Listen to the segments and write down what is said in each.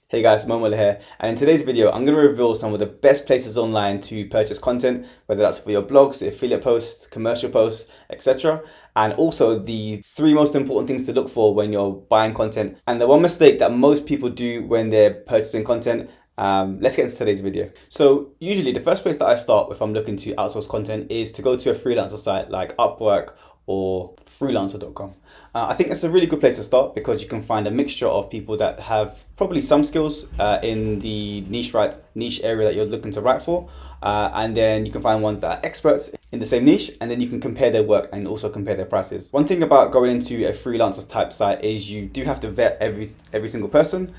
Hey guys, Momola here, and in today's video, I'm going to reveal some of the best places online to purchase content, whether that's for your blogs, affiliate posts, commercial posts, etc. And also the three most important things to look for when you're buying content, and the one mistake that most people do when they're purchasing content. Let's get into today's video. So usually the first place that I start if I'm looking to outsource content is to go to a freelancer site like Upwork or freelancer.com. I think it's a really good place to start because you can find a mixture of people that have probably some skills in the niche area that you're looking to write for, and then you can find ones that are experts in the same niche, and then you can compare their work and also compare their prices. One thing about going into a freelancer type site is you do have to vet every single person.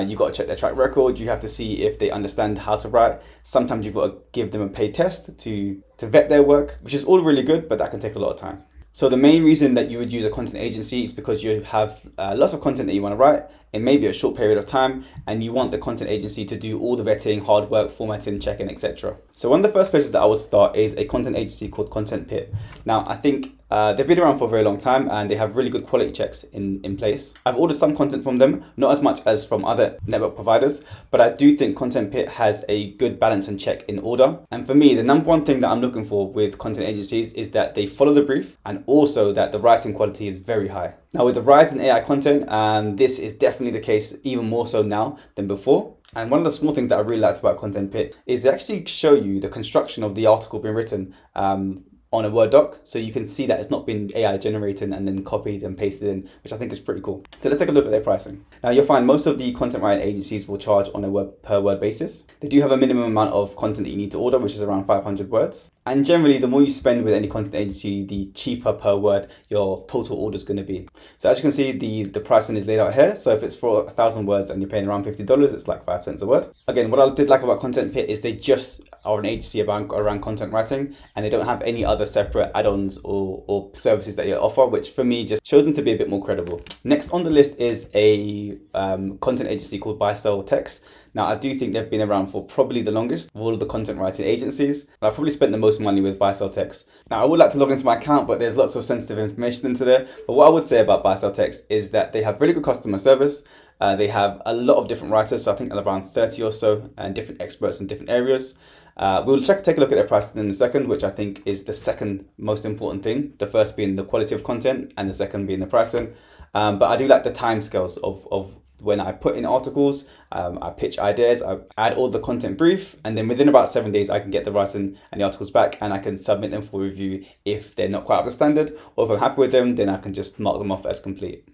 You've got to check their track record. You have to see if they understand how to write. Sometimes you've got to give them a paid test to vet their work, which is all really good, but that can take a lot of time. So the main reason that you would use a content agency is because you have lots of content that you want to write in maybe a short period of time, and you want the content agency to do all the vetting, hard work, formatting, checking, etc. So one of the first places that I would start is a content agency called Content Pit. Now, I think they've been around for a very long time and they have really good quality checks in place. I've ordered some content from them, not as much as from other network providers, but I do think Content Pit has a good balance and check in order. And for me, the number one thing that I'm looking for with content agencies is that they follow the brief and also that the writing quality is very high. Now, with the rise in AI content, this is definitely the case, even more so now than before. And one of the small things that I really liked about Content Pit is they actually show you the construction of the article being written on a Word doc, so you can see that it's not been AI generated and then copied and pasted in, which I think is pretty cool. So let's take a look at their pricing. Now, you'll find most of the content writing agencies will charge on a per word basis. They do have a minimum amount of content that you need to order, which is around 500 words. And generally, the more you spend with any content agency, the cheaper per word your total order is going to be. So as you can see, the pricing is laid out here. So if it's for 1,000 words and you're paying around $50, it's like 5 cents a word. Again, what I did like about Content Pit is they just are an agency around content writing, and they don't have any other separate add-ons or services that you offer, which for me just shows them to be a bit more credible. Next on the list is a content agency called Buy Sell Text. Now, I do think they've been around for probably the longest of all of the content writing agencies. I've probably spent the most money with Buy Sell Text. Now, I would like to log into my account, but there's lots of sensitive information into there. But what I would say about Buy Sell Text is that they have really good customer service. They have a lot of different writers, so I think around 30 or so, and different experts in different areas. We'll take a look at their pricing in a second, which I think is the second most important thing. The first being the quality of content, and the second being the pricing. But I do like the timescales of when I put in articles, I pitch ideas, I add all the content brief, and then within about 7 days, I can get the writing and the articles back, and I can submit them for review if they're not quite up to standard, or if I'm happy with them, then I can just mark them off as complete.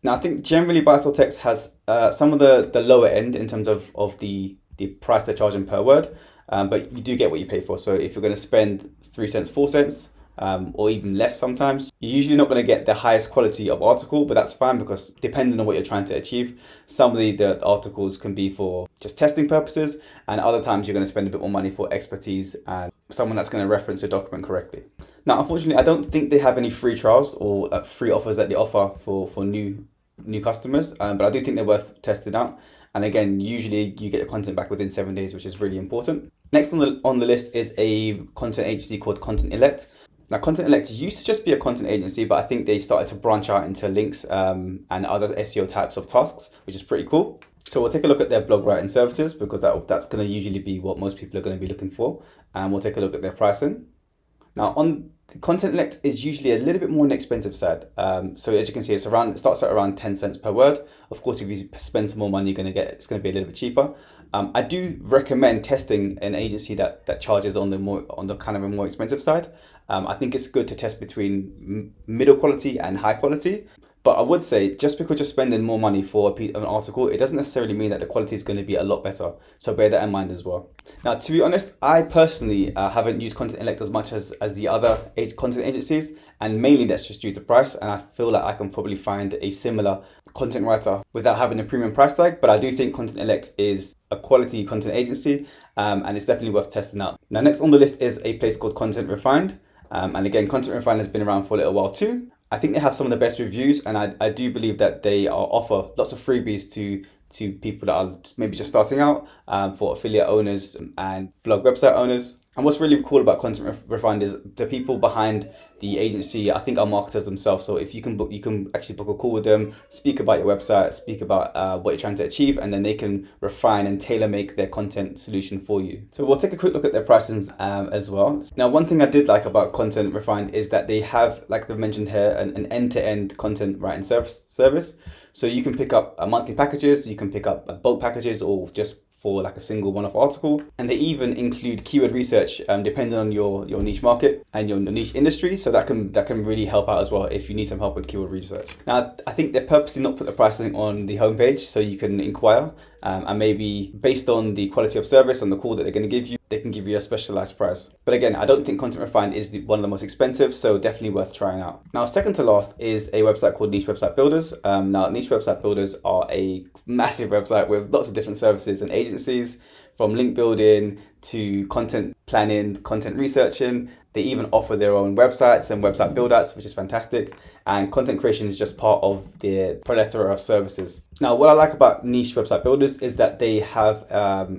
Now, I think generally Buy Sell Text has some of the lower end in terms of the price they're charging per word, but you do get what you pay for. So if you're going to spend 3 cents, 4 cents, or even less sometimes, you're usually not going to get the highest quality of article, but that's fine because depending on what you're trying to achieve, some of the articles can be for just testing purposes, and other times you're going to spend a bit more money for expertise and someone that's going to reference your document correctly. Now, unfortunately, I don't think they have any free trials or free offers that they offer for new customers, but I do think they're worth testing out. And again, usually you get your content back within 7 days, which is really important. Next on the list is a content agency called Content Elect. Now, Content Elect used to just be a content agency, but I think they started to branch out into links and other SEO types of tasks, which is pretty cool. So we'll take a look at their blog writing services because that's going to usually be what most people are going to be looking for. And we'll take a look at their pricing. Now, on Content Elect is usually a little bit more on the expensive side. So as you can see, it starts at around 10 cents per word. Of course, if you spend some more money, it's going to be a little bit cheaper. I do recommend testing an agency that charges on the kind of a more expensive side. I think it's good to test between middle quality and high quality. But I would say just because you're spending more money for an article, it doesn't necessarily mean that the quality is going to be a lot better. So bear that in mind as well. Now, to be honest, I personally haven't used Content Elect as much as the other content agencies, and mainly that's just due to price. And I feel like I can probably find a similar content writer without having a premium price tag. But I do think Content Elect is a quality content agency, and it's definitely worth testing out. Now, next on the list is a place called Content Refined. And again, Content Refined has been around for a little while too. I think they have some of the best reviews, and I do believe that they offer lots of freebies to people that are maybe just starting out, for affiliate owners and blog website owners. And what's really cool about Content Refined is the people behind the agency, I think, are marketers themselves. So if you can actually book a call with them, speak about your website, speak about what you're trying to achieve, and then they can refine and tailor make their content solution for you. So we'll take a quick look at their pricing as well. Now, one thing I did like about Content Refined is that they have, like they've mentioned here, an end-to-end content writing service. So you can pick up monthly packages, you can pick up bulk packages, or just for like a single one-off article. And they even include keyword research depending on your niche market and your niche industry. So that can really help out as well if you need some help with keyword research. Now, I think they purposely not put the pricing on the homepage so you can inquire and maybe based on the quality of service and the call that they're going to give you, they can give you a specialized price. But again, I don't think Content Refined is one of the most expensive, so definitely worth trying out. Now, second to last is a website called Niche Website Builders. Now, Niche Website Builders are a massive website with lots of different services and agencies, from link building to content planning, content researching. They even offer their own websites and website build-outs, which is fantastic. And content creation is just part of their plethora of services. Now, what I like about Niche Website Builders is that they have,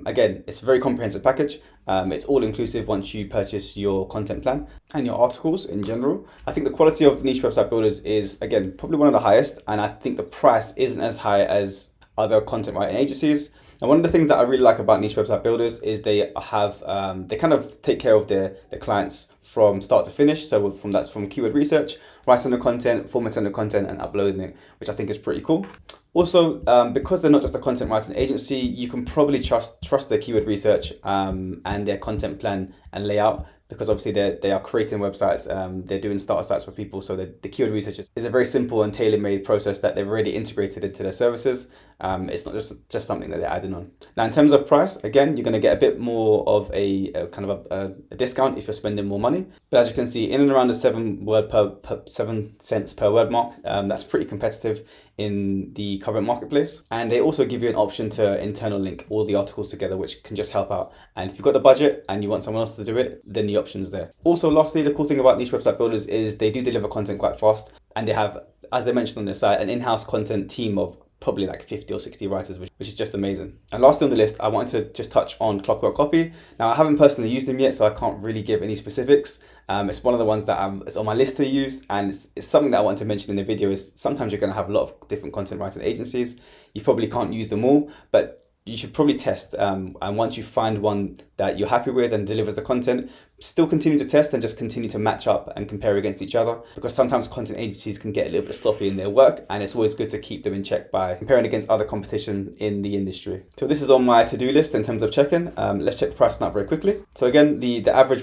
again, it's a very comprehensive package. It's all inclusive once you purchase your content plan and your articles in general. I think the quality of Niche Website Builders is, again, probably one of the highest. And I think the price isn't as high as other content writing agencies. And one of the things that I really like about Niche Website Builders is they have, they kind of take care of their clients from start to finish. So from keyword research, writing the content, formatting the content, and uploading it, which I think is pretty cool. Also, because they're not just a content writing agency, you can probably trust their keyword research and their content plan and layout, because obviously they are creating websites, they're doing starter sites for people. So the keyword research is a very simple and tailor-made process that they've already integrated into their services. It's not just something that they're adding on. Now, in terms of price, again, you're going to get a bit more of a kind of a discount if you're spending more money. But as you can see, in and around the 7 cents per word mark, that's pretty competitive in the current marketplace. And they also give you an option to internal link all the articles together, which can just help out. And if you've got the budget and you want someone else to do it, then the option's there. Also, lastly, the cool thing about Niche Website Builders is they do deliver content quite fast, and they have, as they mentioned on their site, an in-house content team of probably like 50 or 60 writers, which is just amazing. And lastly on the list, I wanted to just touch on Clockwork Copy. Now, I haven't personally used them yet, so I can't really give any specifics. It's one of the ones that it's on my list to use, and it's something that I want to mention in the video. Is sometimes you're going to have a lot of different content writing agencies. You probably can't use them all, but you should probably test. And once you find one that you're happy with and delivers the content, still continue to test and just continue to match up and compare against each other, because sometimes content agencies can get a little bit sloppy in their work, and it's always good to keep them in check by comparing against other competition in the industry. So this is on my to-do list in terms of checking. Let's check the pricing out very quickly. So again, the average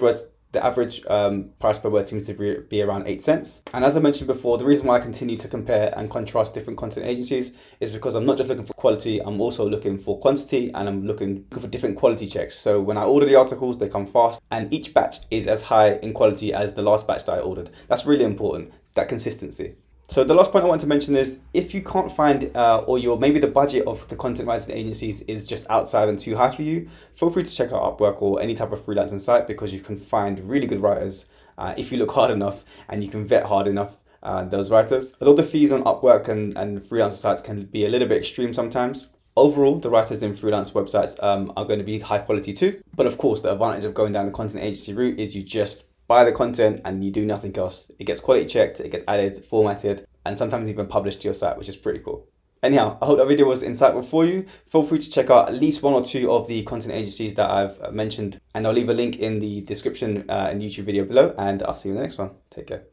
price per word seems to be around 8 cents. And as I mentioned before, the reason why I continue to compare and contrast different content agencies is because I'm not just looking for quality, I'm also looking for quantity, and I'm looking for different quality checks. So when I order the articles, they come fast, and each batch is as high in quality as the last batch that I ordered. That's really important, that consistency. So the last point I want to mention is, if you can't find, or maybe the budget of the content writing agencies is just outside and too high for you, feel free to check out Upwork or any type of freelancing site, because you can find really good writers if you look hard enough and you can vet hard enough those writers. Although the fees on Upwork and freelancer sites can be a little bit extreme sometimes, overall, the writers in freelance websites are going to be high quality too. But of course, the advantage of going down the content agency route is you just buy the content and you do nothing else. It gets quality checked, it gets added, formatted, and sometimes even published to your site, which is pretty cool. Anyhow, I hope that video was insightful for you. Feel free to check out at least one or two of the content agencies that I've mentioned, and I'll leave a link in the description and YouTube video below, and I'll see you in the next one. Take care.